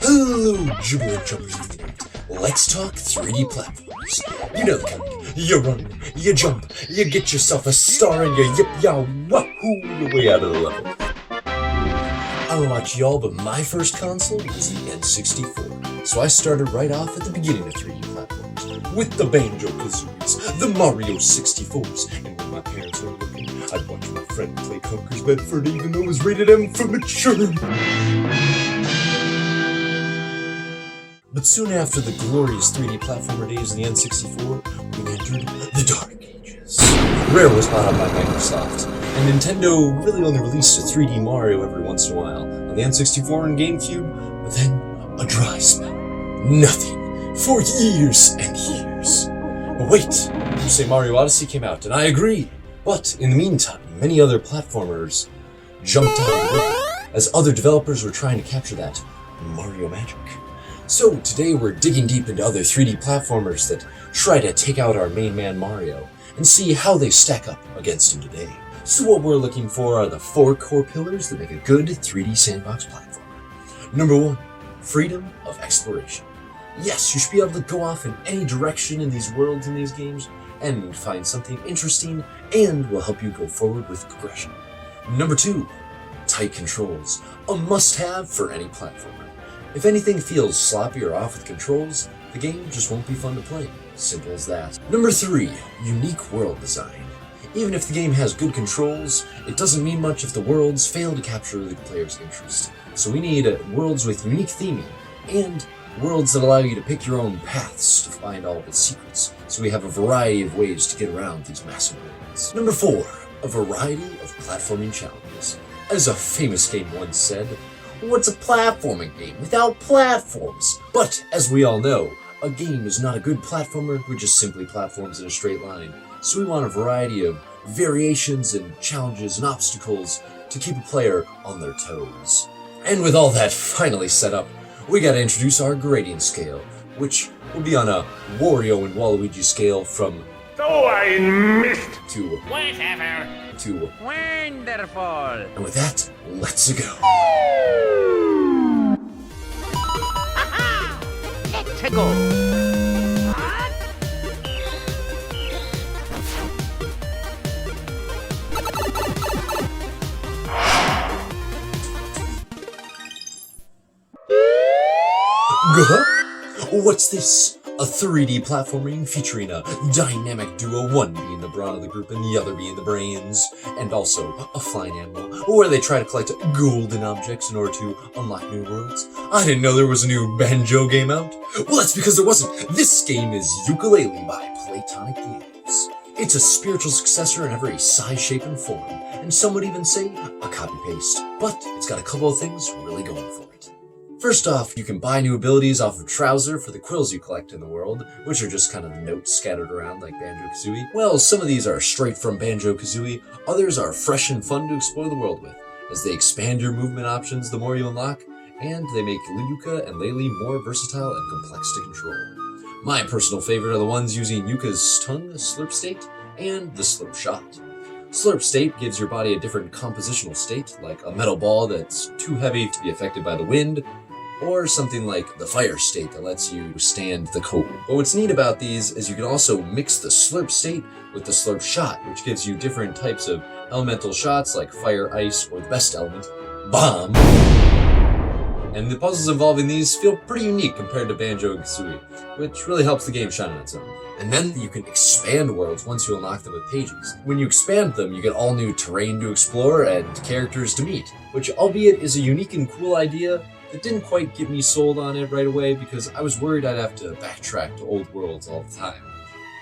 Hello, Jubilant Jumpers. Let's talk 3D platformers. You know the kind. You run, you jump, you get yourself a star, and you yip-yaw wahoo your way out of the level. I don't know about y'all, but my first console was the N64. So I started right off at the beginning of 3D platforms, with the Banjo Kazooies, the Mario 64s, and when my parents were looking, I'd watch my friend play Conker's Bedford even though it was rated M for mature. But soon after the glorious 3D platformer days of the N64, we entered the Dark Ages. Rare was bought out by Microsoft, and Nintendo really only released a 3D Mario every once in a while on the N64 and GameCube, but then a dry spell. Nothing for years and years. But wait, you say Mario Odyssey came out, and I agree. But in the meantime, many other platformers jumped out of the way, as other developers were trying to capture that Mario magic. So today we're digging deep into other 3D platformers that try to take out our main man Mario and see how they stack up against him today. So what we're looking for are the 4 core pillars that make a good 3D sandbox platformer. Number 1, freedom of exploration. Yes, you should be able to go off in any direction in these worlds in these games and find something interesting and will help you go forward with progression. Number 2, tight controls. A must-have for any platformer. If anything feels sloppy or off with controls, the game just won't be fun to play. Simple as that. Number 3, unique world design. Even if the game has good controls, it doesn't mean much if the worlds fail to capture the player's interest. So we need worlds with unique theming, and worlds that allow you to pick your own paths to find all of its secrets. So we have a variety of ways to get around these massive worlds. Number 4, a variety of platforming challenges. As a famous game once said, what's a platforming game without platforms? But, as we all know, a game is not a good platformer with just simply platforms in a straight line. So we want a variety of variations and challenges and obstacles to keep a player on their toes. And with all that finally set up, we gotta introduce our gradient scale, which will be on a Wario and Waluigi scale from So I missed to Whatever. to Wonderful. and with that, let's go. Let's go. What's this? A 3D platforming featuring a dynamic duo, one being the brawn of the group and the other being the brains, and also a flying animal, where they try to collect golden objects in order to unlock new worlds. I didn't know there was a new Banjo game out. Well, that's because there wasn't. This game is Yooka Laylee by Platonic Games. It's a spiritual successor in every size, shape, and form, and some would even say a copy-paste. But it's got a couple of things really going for it. First off, you can buy new abilities off of Trouser for the quills you collect in the world, which are just kind of notes scattered around like Banjo-Kazooie. Well, some of these are straight from Banjo-Kazooie, others are fresh and fun to explore the world with, as they expand your movement options the more you unlock, and they make Yooka and Laylee more versatile and complex to control. My personal favorite are the ones using Yuka's tongue, Slurp State, and the Slurp Shot. Slurp State gives your body a different compositional state, like a metal ball that's too heavy to be affected by the wind, or something like the Fire State that lets you withstand the cold. But what's neat about these is you can also mix the Slurp State with the Slurp Shot, which gives you different types of elemental shots like Fire, Ice, or the best element, Bomb. And the puzzles involving these feel pretty unique compared to Banjo and Kazooie, which really helps the game shine on its own. And then you can expand worlds once you unlock them with pages. When you expand them, you get all new terrain to explore and characters to meet, which albeit is a unique and cool idea, it didn't quite get me sold on it right away because I was worried I'd have to backtrack to old worlds all the time.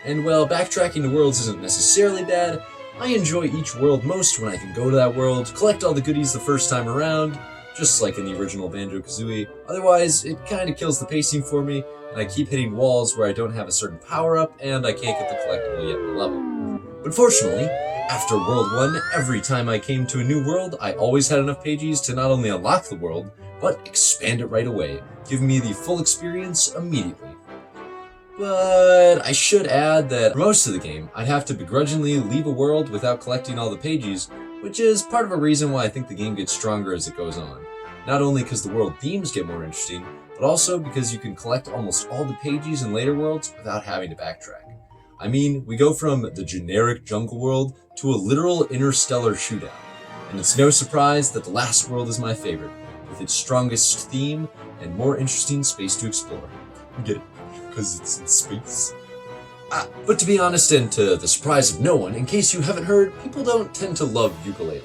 And while backtracking to worlds isn't necessarily bad, I enjoy each world most when I can go to that world, collect all the goodies the first time around, just like in the original Banjo-Kazooie. Otherwise, it kinda kills the pacing for me, and I keep hitting walls where I don't have a certain power-up, and I can't get the collectible yet in the level. But fortunately, after World 1, every time I came to a new world, I always had enough pages to not only unlock the world, but expand it right away, giving me the full experience immediately. But I should add that for most of the game, I'd have to begrudgingly leave a world without collecting all the pages, which is part of a reason why I think the game gets stronger as it goes on. Not only because the world themes get more interesting, but also because you can collect almost all the pages in later worlds without having to backtrack. I mean, we go from the generic jungle world to a literal interstellar shootout, and it's no surprise that the last world is my favorite, with its strongest theme and more interesting space to explore. You get it? Because it's in space. But to be honest, and to the surprise of no one, in case you haven't heard, people don't tend to love Ukulele.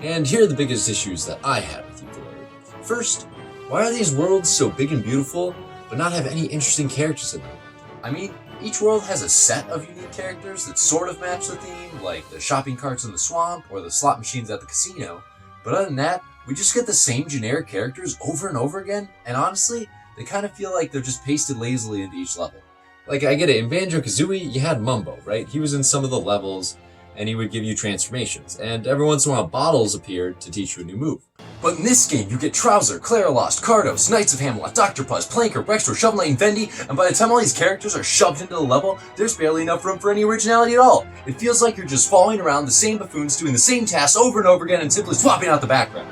And here are the biggest issues that I had with Ukulele. First, why are these worlds so big and beautiful, but not have any interesting characters in them? I mean, each world has a set of unique characters that sort of match the theme, like the shopping carts in the swamp or the slot machines at the casino, but other than that, we just get the same generic characters over and over again, and honestly, they kind of feel like they're just pasted lazily into each level. Like, I get it, in Banjo Kazooie, you had Mumbo, right? He was in some of the levels, and he would give you transformations, and every once in a while bottles appeared to teach you a new move. But in this game, you get Trowser, Clarilost, Cardos, Knights of Hamelot, Dr. Puzz, Planker, Brextor, Shovel Knight, and Vendy, and by the time all these characters are shoved into the level, there's barely enough room for any originality at all. It feels like you're just following around the same buffoons doing the same tasks over and over again and simply swapping out the background.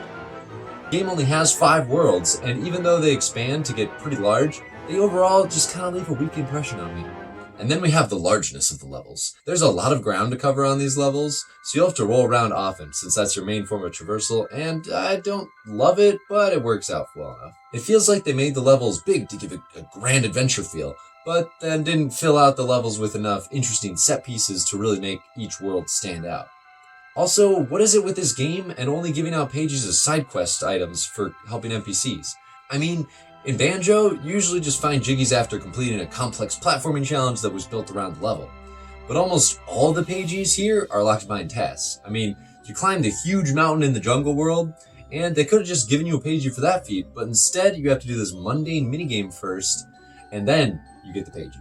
The game only has 5 worlds, and even though they expand to get pretty large, they overall just kind of leave a weak impression on me. And then we have the largeness of the levels. There's a lot of ground to cover on these levels, so you'll have to roll around often since that's your main form of traversal, and I don't love it, but it works out well enough. It feels like they made the levels big to give it a grand adventure feel, but then didn't fill out the levels with enough interesting set pieces to really make each world stand out. Also, what is it with this game and only giving out pages as side quest items for helping NPCs? I mean, in Banjo, you usually just find Jiggies after completing a complex platforming challenge that was built around the level. But almost all the pages here are locked behind tasks. I mean, you climbed a huge mountain in the jungle world, and they could have just given you a pagey for that feat, but instead you have to do this mundane minigame first, and then you get the pagey.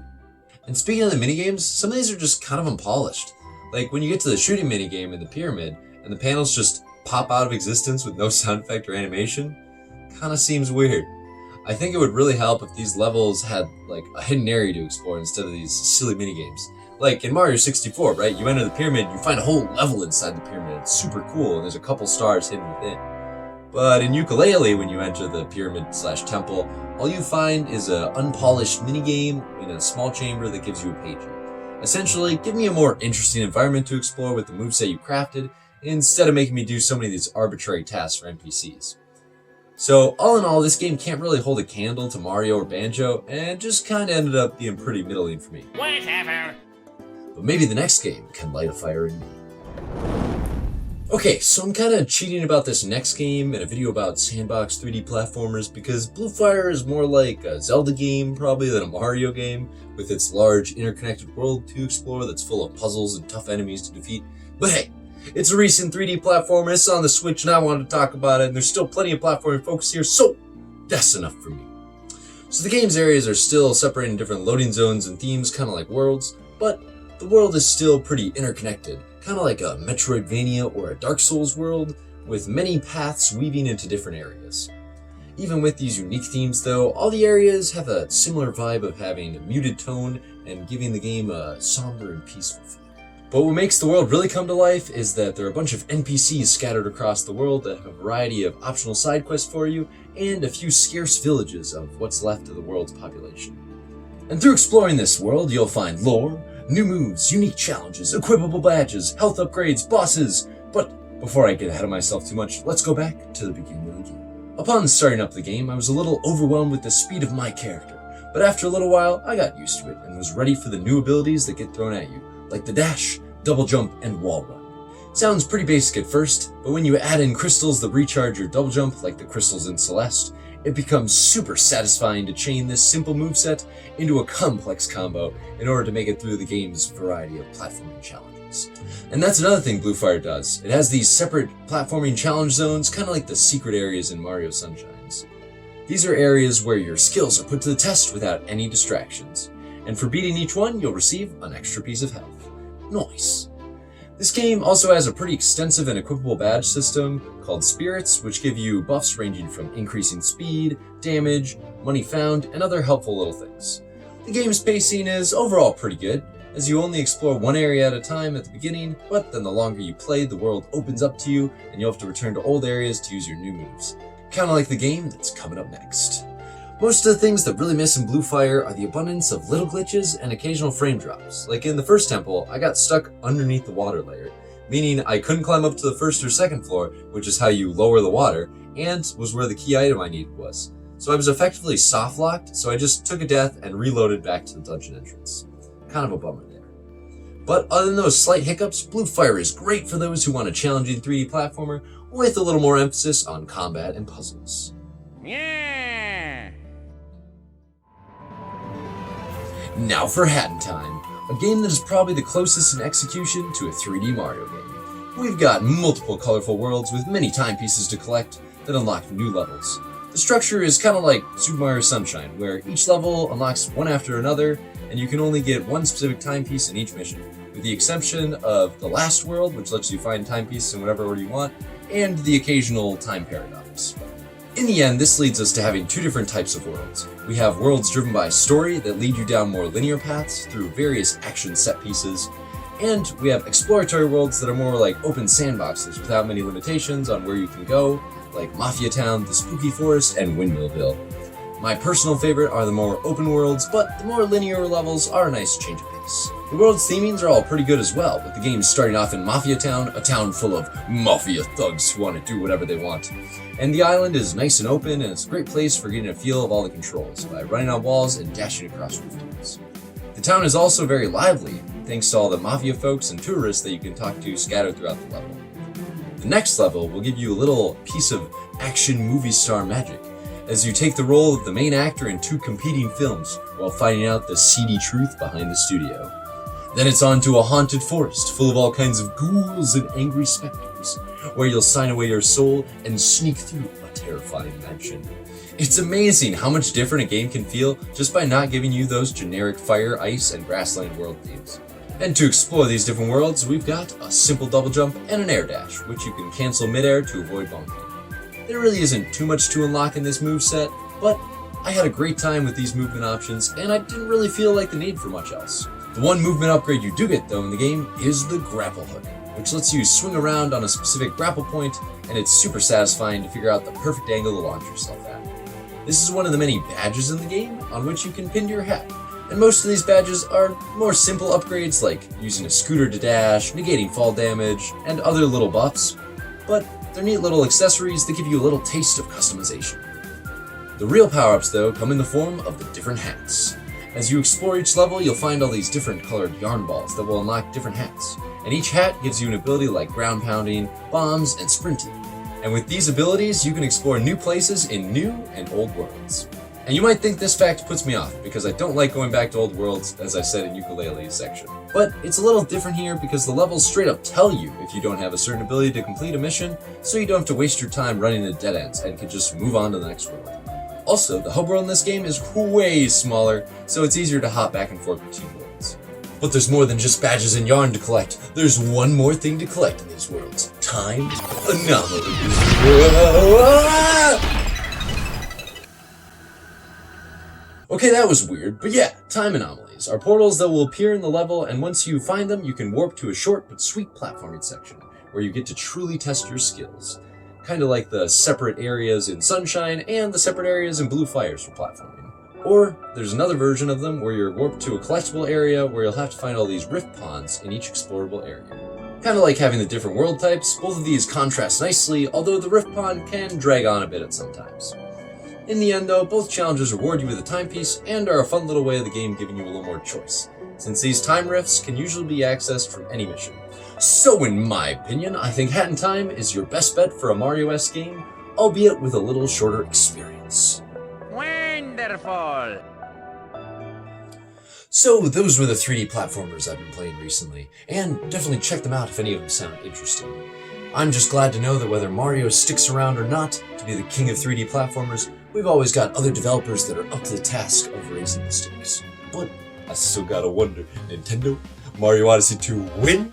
And speaking of the minigames, some of these are just kind of unpolished. Like when you get to the shooting minigame in the pyramid, and the panels just pop out of existence with no sound effect or animation, kinda seems weird. I think it would really help if these levels had like a hidden area to explore instead of these silly minigames. Like in Mario 64, right? You enter the pyramid, you find a whole level inside the pyramid. It's super cool, and there's a couple stars hidden within. But in Ukulele, when you enter the pyramid/temple, all you find is an unpolished minigame in a small chamber that gives you a pagey. Essentially, give me a more interesting environment to explore with the moveset you crafted, instead of making me do so many of these arbitrary tasks for NPCs. So, all in all, this game can't really hold a candle to Mario or Banjo, and just kinda ended up being pretty middling for me. Whatever. But maybe the next game can light a fire in me. Okay, so I'm kinda cheating about this next game in a video about sandbox 3D platformers because Bluefire is more like a Zelda game probably than a Mario game, with its large interconnected world to explore that's full of puzzles and tough enemies to defeat. But hey, it's a recent 3D platformer, it's on the Switch, and I wanted to talk about it, and there's still plenty of platforming focus here, so that's enough for me. So the game's areas are still separated in different loading zones and themes, kind of like worlds, but the world is still pretty interconnected, kind of like a Metroidvania or a Dark Souls world, with many paths weaving into different areas. Even with these unique themes though, all the areas have a similar vibe of having a muted tone and giving the game a somber and peaceful feel. But what makes the world really come to life is that there are a bunch of NPCs scattered across the world that have a variety of optional side quests for you, and a few scarce villages of what's left of the world's population. And through exploring this world, you'll find lore, new moves, unique challenges, equipable badges, health upgrades, bosses. But before I get ahead of myself too much, let's go back to the beginning of the game. Upon starting up the game, I was a little overwhelmed with the speed of my character, but after a little while, I got used to it and was ready for the new abilities that get thrown at you, like the dash, double jump, and wall run. Sounds pretty basic at first, but when you add in crystals that recharge your double jump, like the crystals in Celeste, it becomes super satisfying to chain this simple moveset into a complex combo in order to make it through the game's variety of platforming challenges. And that's another thing Bluefire does. It has these separate platforming challenge zones, kind of like the secret areas in Mario Sunshines. These are areas where your skills are put to the test without any distractions, and for beating each one, you'll receive an extra piece of health. Nice. This game also has a pretty extensive and equipable badge system called Spirits, which give you buffs ranging from increasing speed, damage, money found, and other helpful little things. The game's pacing is overall pretty good, as you only explore one area at a time at the beginning, but then the longer you play, the world opens up to you, and you'll have to return to old areas to use your new moves. Kinda like the game that's coming up next. Most of the things that really miss in Bluefire are the abundance of little glitches and occasional frame drops. Like in the first temple, I got stuck underneath the water layer, meaning I couldn't climb up to the first or second floor, which is how you lower the water, and was where the key item I needed was. So I was effectively soft-locked, so I just took a death and reloaded back to the dungeon entrance. Kind of a bummer there. But other than those slight hiccups, Bluefire is great for those who want a challenging 3D platformer with a little more emphasis on combat and puzzles. Yeah. Now for Hatton Time, a game that is probably the closest in execution to a 3D Mario game. We've got multiple colorful worlds with many timepieces to collect that unlock new levels. The structure is kind of like Super Mario Sunshine, where each level unlocks one after another, and you can only get one specific timepiece in each mission, with the exception of the last world, which lets you find timepieces in whatever order you want, and the occasional time paradox. In the end, this leads us to having two different types of worlds. We have worlds driven by story that lead you down more linear paths through various action set pieces, and we have exploratory worlds that are more like open sandboxes without many limitations on where you can go, like Mafia Town, the Spooky Forest, and Windmillville. My personal favorite are the more open worlds, but the more linear levels are a nice change of pace. The world's themings are all pretty good as well, with the game starting off in Mafia Town, a town full of mafia thugs who want to do whatever they want. And the island is nice and open, and it's a great place for getting a feel of all the controls by running on walls and dashing across rooftops. The town is also very lively, thanks to all the mafia folks and tourists that you can talk to scattered throughout the level. The next level will give you a little piece of action movie star magic, as you take the role of the main actor in two competing films while finding out the seedy truth behind the studio. Then it's on to a haunted forest full of all kinds of ghouls and angry specters, where you'll sign away your soul and sneak through a terrifying mansion. It's amazing how much different a game can feel just by not giving you those generic fire, ice, and grassland world themes. And to explore these different worlds, we've got a simple double jump and an air dash, which you can cancel midair to avoid bumping. There really isn't too much to unlock in this moveset, but I had a great time with these movement options, and I didn't really feel like the need for much else. The one movement upgrade you do get though in the game is the grapple hook, which lets you swing around on a specific grapple point, and it's super satisfying to figure out the perfect angle to launch yourself at. This is one of the many badges in the game on which you can pin to your hat, and most of these badges are more simple upgrades like using a scooter to dash, negating fall damage, and other little buffs, but they're neat little accessories that give you a little taste of customization. The real power-ups though come in the form of the different hats. As you explore each level, you'll find all these different colored yarn balls that will unlock different hats, and each hat gives you an ability like ground pounding, bombs, and sprinting. And with these abilities, you can explore new places in new and old worlds. And you might think this fact puts me off, because I don't like going back to old worlds, as I said in Ukulele's section. But it's a little different here because the levels straight up tell you if you don't have a certain ability to complete a mission, so you don't have to waste your time running into dead ends and can just move on to the next world. Also, the hub world in this game is way smaller, so it's easier to hop back and forth between worlds. But there's more than just badges and yarn to collect. There's one more thing to collect in these worlds. Time anomalies. Okay, that was weird, but yeah, time anomalies are portals that will appear in the level, and once you find them, you can warp to a short but sweet platforming section, where you get to truly test your skills. Kind of like the separate areas in Sunshine and the separate areas in Bluefire for platforming. Or there's another version of them where you're warped to a collectible area where you'll have to find all these rift ponds in each explorable area. Kind of like having the different world types, both of these contrast nicely, although the rift pond can drag on a bit at sometimes. In the end though, both challenges reward you with a timepiece and are a fun little way of the game giving you a little more choice, since these time rifts can usually be accessed from any mission. So in my opinion, I think Hatton Time is your best bet for a Mario-esque game, albeit with a little shorter experience. Wonderful. So those were the 3D platformers I've been playing recently, and definitely check them out if any of them sound interesting. I'm just glad to know that whether Mario sticks around or not to be the king of 3D platformers, we've always got other developers that are up to the task of raising the stakes. But I still gotta wonder, Nintendo, Mario Odyssey 2 win